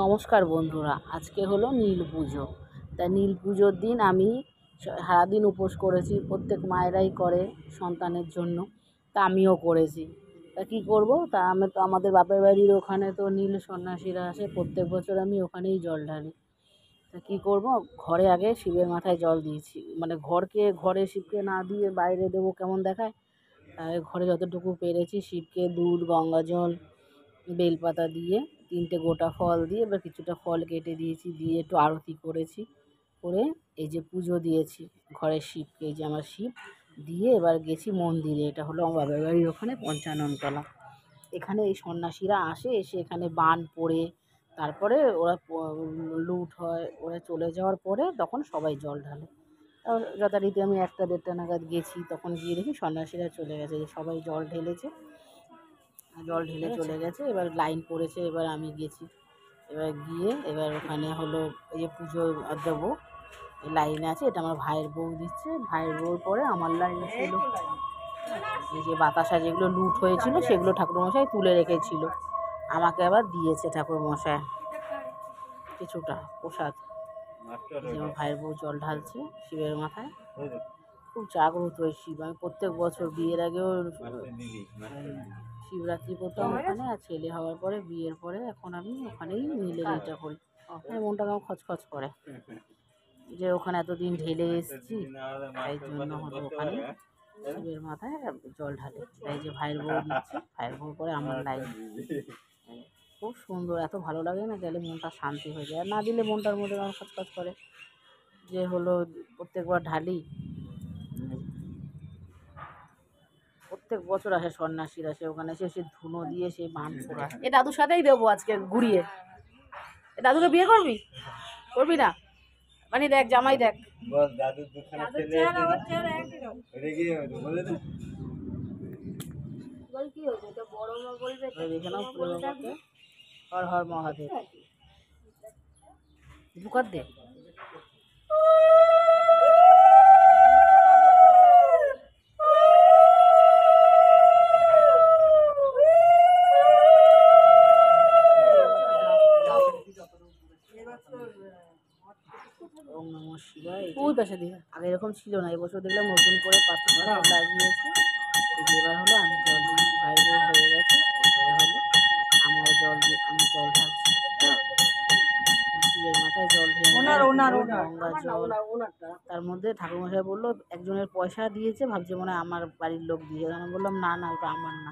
নমস্কার বন্ধুরা, আজকে হলো নীল পুজো। তাই নীল পুজোর দিন আমি সারাদিন উপোস করেছি। প্রত্যেক মায়েরাই করে সন্তানের জন্য, তা আমিও করেছি। তা কী করব, তা আমি তো আমাদের বাপের বাড়ির ওখানে তো নীল সন্ন্যাসীরা আসে, প্রত্যেক বছর আমি ওখানেই জল ঢালি। তা কী করব, ঘরে আগে শিবের মাথায় জল দিয়েছি, মানে ঘরে শিবকে না দিয়ে বাইরে দেবো কেমন দেখায়, তাই ঘরে যতটুকু পেরেছি শিবকে দুধ, গঙ্গা জল, বেলপাতা দিয়ে 3টে গোটা ফল দিয়ে এবার কিছুটা ফল কেটে দিয়েছি, দিয়ে একটু আরতি করেছি, করে এই যে পুজো দিয়েছি ঘরের শিবকে, এই যে আমার শিব, দিয়ে এবার গেছি মন্দিরে। এটা হলো আমার বাবার বাড়ির ওখানে পঞ্চাননতলা। এখানে এই সন্ন্যাসীরা আসে, এসে এখানে বান পড়ে তারপরে ওরা লুট হয়, ওরা চলে যাওয়ার পরে তখন সবাই জল ঢালে। যথারীতি আমি 1টা-1:30টা নাগাদ গেছি, তখন গিয়ে দেখি সন্ন্যাসীরা চলে গেছে, যে সবাই জল ঢেলে চলে গেছে। এবার লাইন পড়েছে, এবার আমি গেছি, এবার গিয়ে এবার ওখানে হলো এই যে পুজো দেবো, লাইনে আছে, এটা আমার ভাইয়ের বউ দিচ্ছে, ভাইয়ের বউর পরে আমার লাইন ছিল। এই যে বাতাসা যেগুলো লুট হয়েছিল সেগুলো ঠাকুরমশাই তুলে রেখেছিল, আমাকে আবার দিয়েছে ঠাকুরমশাই কিছুটা প্রসাদ। আমার ভাইয়ের বউ জল ঢালছে শিবের মাথায়। খুব জাগ্রত ওই শিব। আমি প্রত্যেক বছর বিয়ের আগেও শিবরাত্রি করতাম ওখানে, আর ছেলে হওয়ার পরে, বিয়ের পরে এখন আমি ওখানেই নীলের এইটা করি। মনটা কেমন খচখচ করে যে ওখানে এতদিন ঢেলে এসেছি, তাই জন্য হলো ওখানে শিবের মাথায় জল ঢালে। তাই যে ভাইয়ের বউ দিচ্ছে, ভাইয়ের বউ করে আমার লাইন। খুব সুন্দর, এত ভালো লাগে না, গেলে মনটা শান্তি হয়ে যায়, আর না দিলে মনটার মধ্যে আমার খচখচ করে। যে হলো প্রত্যেকবার ঢালি, প্রত্যেক বছর আসে সন্ন্যাসীরা, সে ওখানে এসে ধুনো দিয়ে সেই বান পোড়া। এ দাদুর সাথেই দেবো আজকে ঘুরিয়ে। এ দাদুকে বিয়ে করবি? করবি না? মানে দেখ জামাই, দেখ হর হর মহাদেব। দুকার দে। ওম নমঃ শিবায়। ওই পাশে দিয়ে আগে এরকম ছিল না, এবছর দেখলাম নতুন করে পাথর লাগিয়েছে। এবার হলো আমি জল দিয়েছি, ভাই বোন হয়ে গেছে, এবারে হলো আমার জল দিয়ে আমি জল ঢালছি শিবের মাথায়, জল ঢেলে গঙ্গা জল। তার মধ্যে ঠাকুরমশাই বললো একজনের পয়সা দিয়েছে, ভাবছে মনে হয় আমার বাড়ির লোক দিয়েছে। আমি বললাম না না, ওটা আমার না,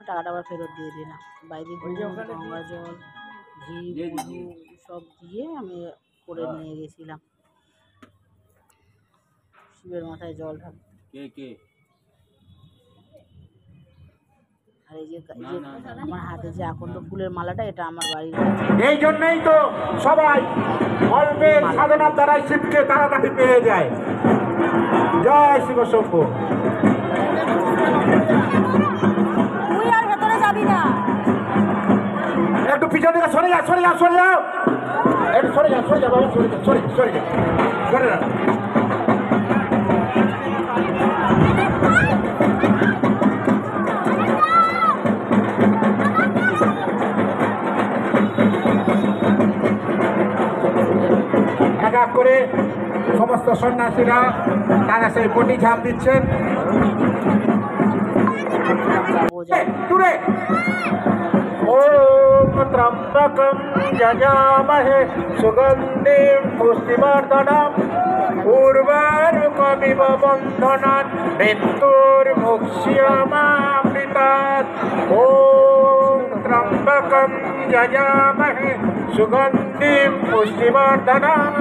টাকাটা আবার ফেরত দিয়ে দিলাম। বাইরে গঙ্গা জল, ঘি, মধু সব দিয়ে আমি করে নিয়ে গেছিলাম শিবের মাথায় জল ঢালতে। আর এই যে আমার হাতে যে আকন্দ ফুলের মালাটা, এটা আমার বাড়ির। এই জন্যই তো সবাই অল্পের সাধনার দ্বারা শিবকে তাড়াতাড়ি পেয়ে যায়। জয় শিব শম্ভু। একটু পিছন দিকে সরে যাও, একটু সরে যাও বাবা, সরে যা। এক এক করে সমস্ত সন্ন্যাসীরা তারা সেই পটি ঝাঁপ দিচ্ছেন। দূরে ওম ত্রম্বকম যজামহে সুগন্ধিম পুষ্টিবর্ধনম উর্বারুকমিব বন্ধনাৎ মৃত্যুর্মুক্ষ্যমামৃতাৎ। ওম ত্রম্বকম যজামহে সুগন্ধিম পুষ্টিবর্ধনম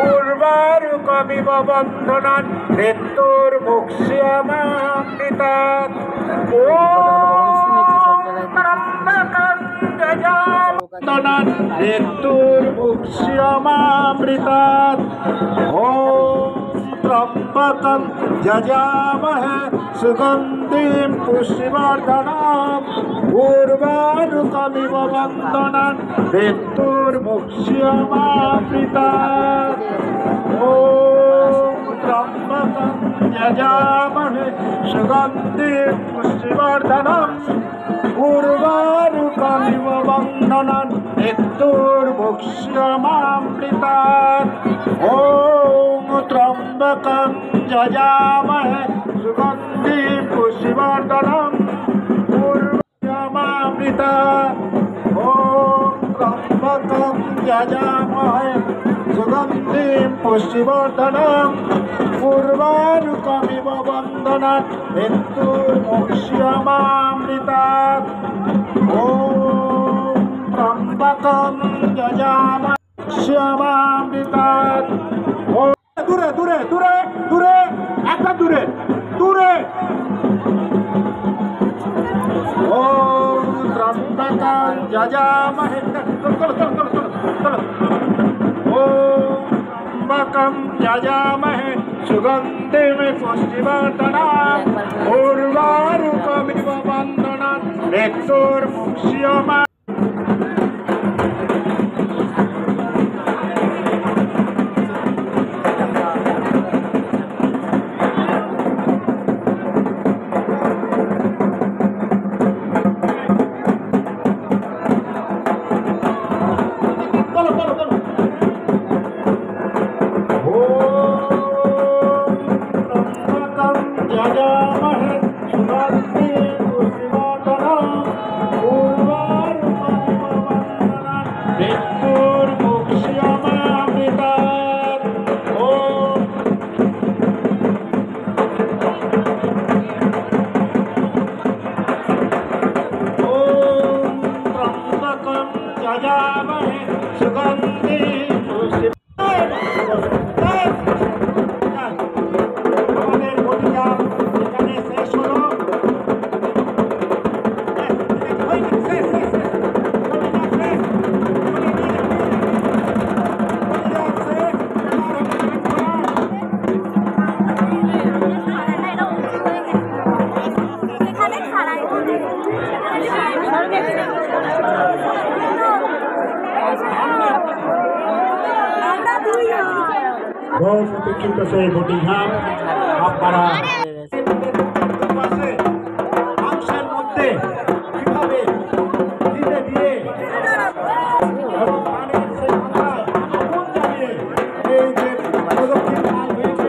উর্বারুকমিব বন্ধনাৎ মৃত্যুর্মুক্ষ্যমামৃতাৎ। মৃত্যুর্মুক্ষ্যমামৃতাৎ। ওম ত্রম্বকম যজামহে সুগন্ধিম পুষ্টিবর্ধনম উর্বারুকমিব বন্ধনাৎ মৃত্যুর্মুক্ষ্যমামৃতাৎ। ওম ত্রম্বকম যজামহে সুগন্ধিম পুষ্টিবর্ধনম উর্বারুকমিব বন্ধনাৎ मृत्युर्मुक्ष्यमामृतात् ॐ त्र्यम्बकं यजामहे सुगन्धिं पुष्टिवर्धनम् उर्वारुकमिव बन्धनात् यजामहे सुगन्धिं पुष्टिवर्धनम् उर्वारुकमिव बन्धनात् मृत्युर्मुक्ष्यमामृतात् ॐ त्र्यम्बकं यजामहे श्यामामृतात् দূরে দূরে দূরে দূরে একটা দূরে দূরে ওম ত্রম্বকং যজামহে চলো ওম ত্রম্বকং যজামহে সুগন্ধিম পুষ্টিবর্ধনাৎ উর্বারুকমিব বন্ধনাৎ মৃত্যুর্মুক্ষ্যমামৃতাৎ बहुत प्रतीक्षित से भोटिंग আপনারা মাংসের মধ্যে কিভাবে ধীরে ধীরে পানির সেই মাত্রায় আগুন জ্বালিয়ে এই যে প্রদক্ষিণ কাল হয়ে গেছে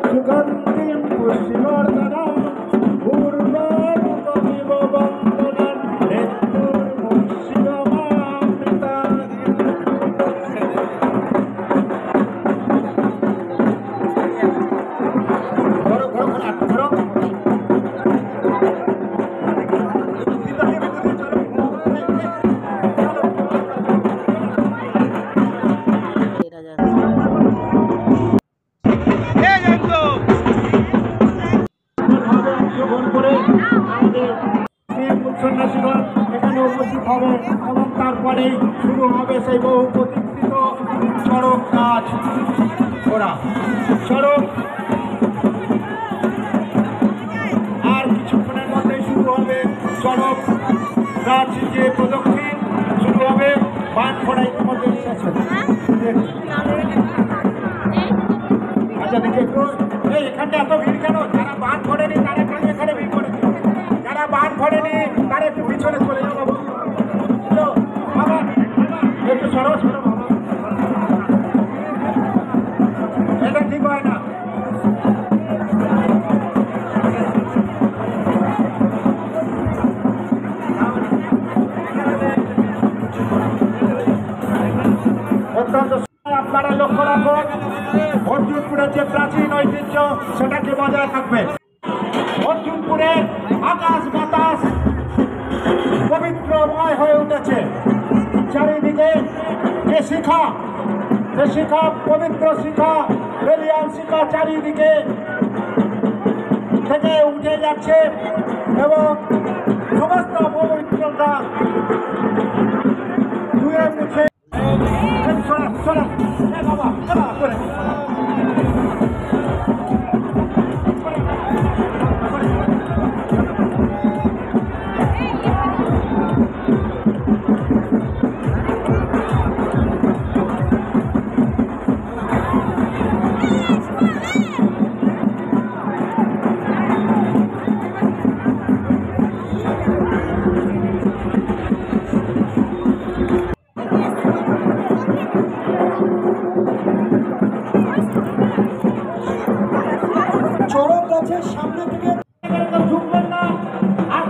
Sugandhim একটু ধরো। এরা যাচ্ছে। অংশগ্রহণ করে আমাদের সন্ন্যাসীগণ এখানে উপস্থিত হবে এবং তারপরেই শুরু হবে সেই বহু প্রতীক্ষিত চড়ক নাচ ওরা চড়ক আর কিছুক্ষণের মধ্যেই শুরু হবে চড়ক নাচ যে প্রদক্ষিণ শুরু হবে বান ফোড়া ইতিমধ্যে এসেছে। আচ্ছা দেখে একটু এই এখানটা এত ভিড় কেন? যারা বান ফোড়েনি তারা কেন এখানে ভিড় করেছে? যারা বান ফোড়েনি তারা একটু পিছনে চলে যাও বাবু। বাবা একটু সরো সরো বাবা, এটা ঠিক হয় না। অত্যন্ত আপনারা লক্ষ্য রাখুন অর্জুনপুরের যে প্রাচীন ঐতিহ্য সেটাকে বজায় থাকবে। অর্জুনপুরের আকাশ বাতাস পবিত্রময় হয়ে উঠেছে। চারিদিকে যে শিখা পবিত্র শিখা বেলিয়ান শিখা চারিদিকে থেকে উঠে যাচ্ছে এবং সমস্ত পবিত্রতা ধুয়ে মুছে চড়ক গাছের সামনে থেকে ঢুকবেন না আর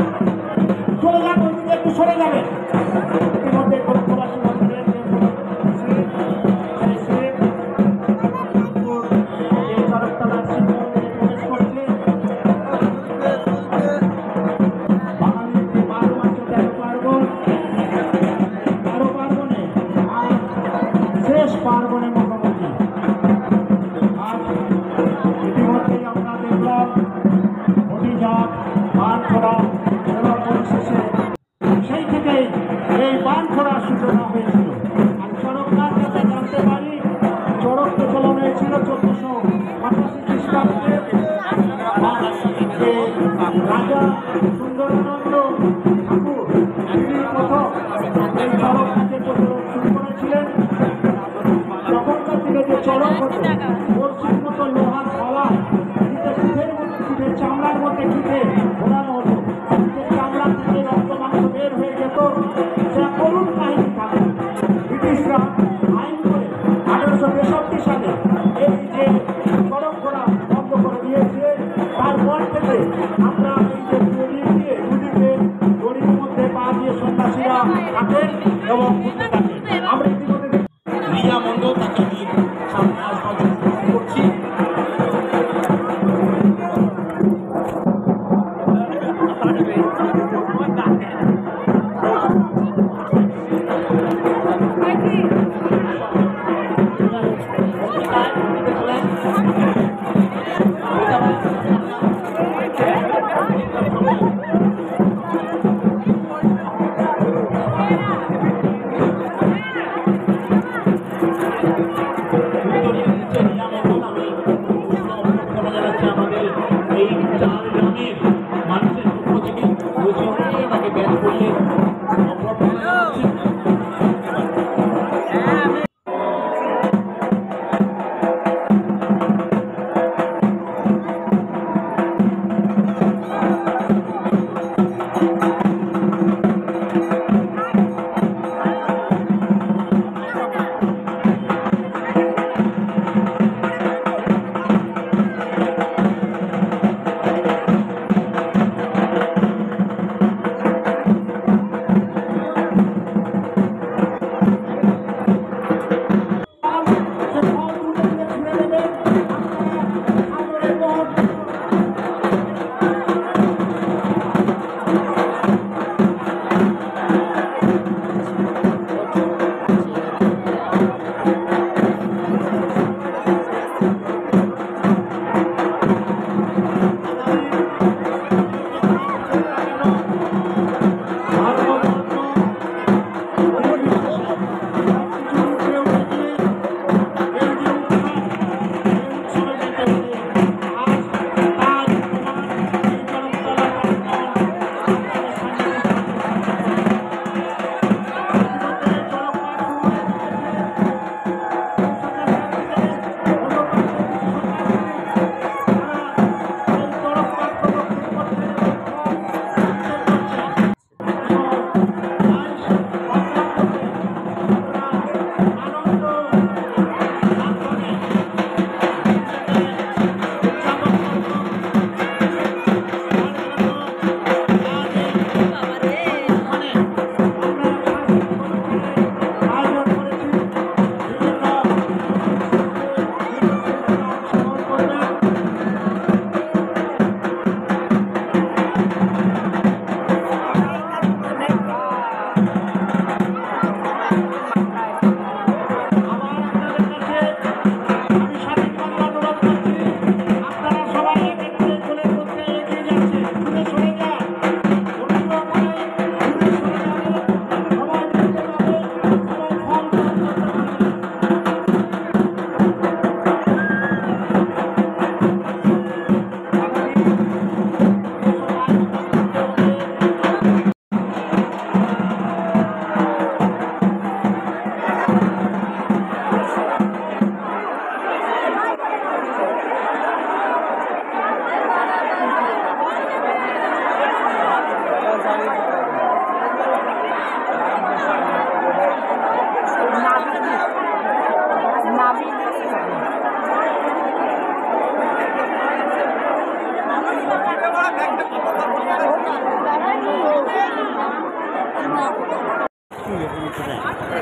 চলে যান, ওইদিকে একটু সরে যাবেন। ইতিমধ্যে কলকাতাবাসী মন্দিরের যে চড়কতলার শিব মন্দিরে প্রবেশ করছে। বাঙালির যে 12 মাসে 13 পার্বণ, 13 পার্বণে আর শেষ পার্বণে মোটামুটি আজ ইতিমধ্যেই আমরা দেখলাম অভিযান বান ফোড়া এবং পরিশেষে সেই থেকেই এই বান ফোড়ার সূচনা হয়েছিল। আর চড়ক নাচ যাতে জানতে পারি, চড়ক প্রচলন হয়েছিল 1488 খ্রিস্টাব্দে। রাজা সুন্দরানন্দ ঠাকুর তিনি প্রথম এই চড়ক নাচের প্রচলন শুরু করেছিলেন। তখনকার দিনে যে চড়ক হতো বর্ষির মতো লোহার থালা পিঠের চামড়ার মধ্যে ঠুকে ঘোরানো হতো, পিঠের চামড়া থেকে রক্ত মাংস বের হয়ে যেত। যা করুণ কাহিনী থাকে। ব্রিটিশরা আইন করে 1863 সালে এই যে চড়ক ঘোড়া বন্ধ করে দিয়েছে। তারপর থেকে আমরা এই যে দড়ি দিয়ে দুদিকে দড়ির মধ্যে পা দিয়ে সন্ন্যাসীরা থাকেন এবং ঘুরতে থাকেন। আমরা ইতিমধ্যে রিয়া মন্ডল তাকে নিয়ে সামনে আসবার করছি।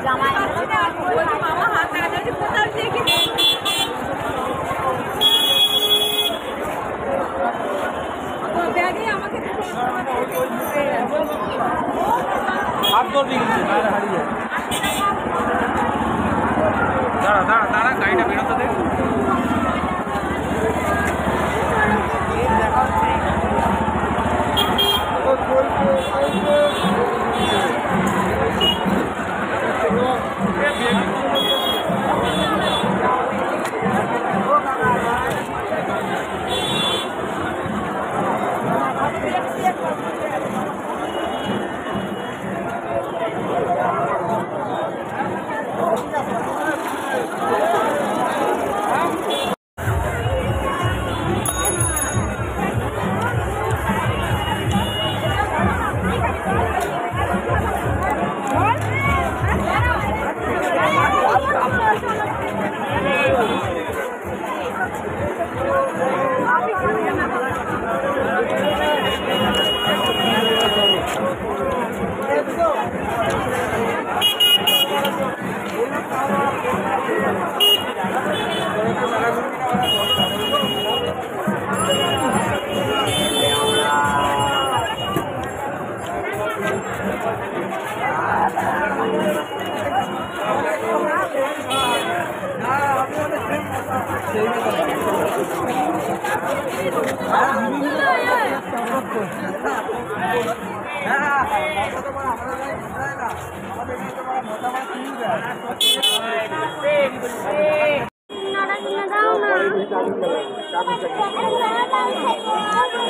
জামাই হাত ধরবি কিন্তু বাইরে হারিয়ে দাঁড়া দাঁড়া দাঁড়া গাড়িটা বেরোতে দে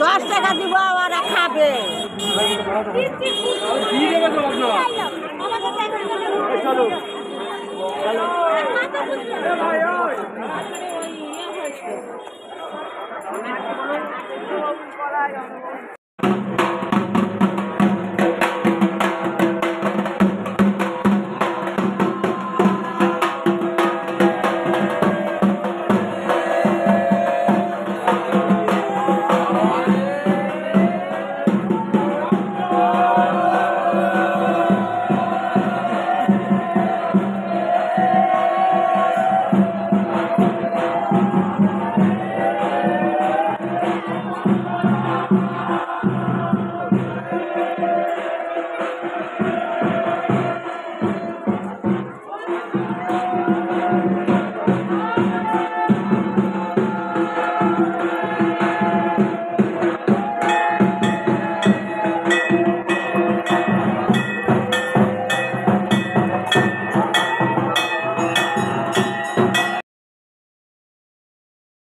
দশ টাকা দিব ওরা খাবে চলো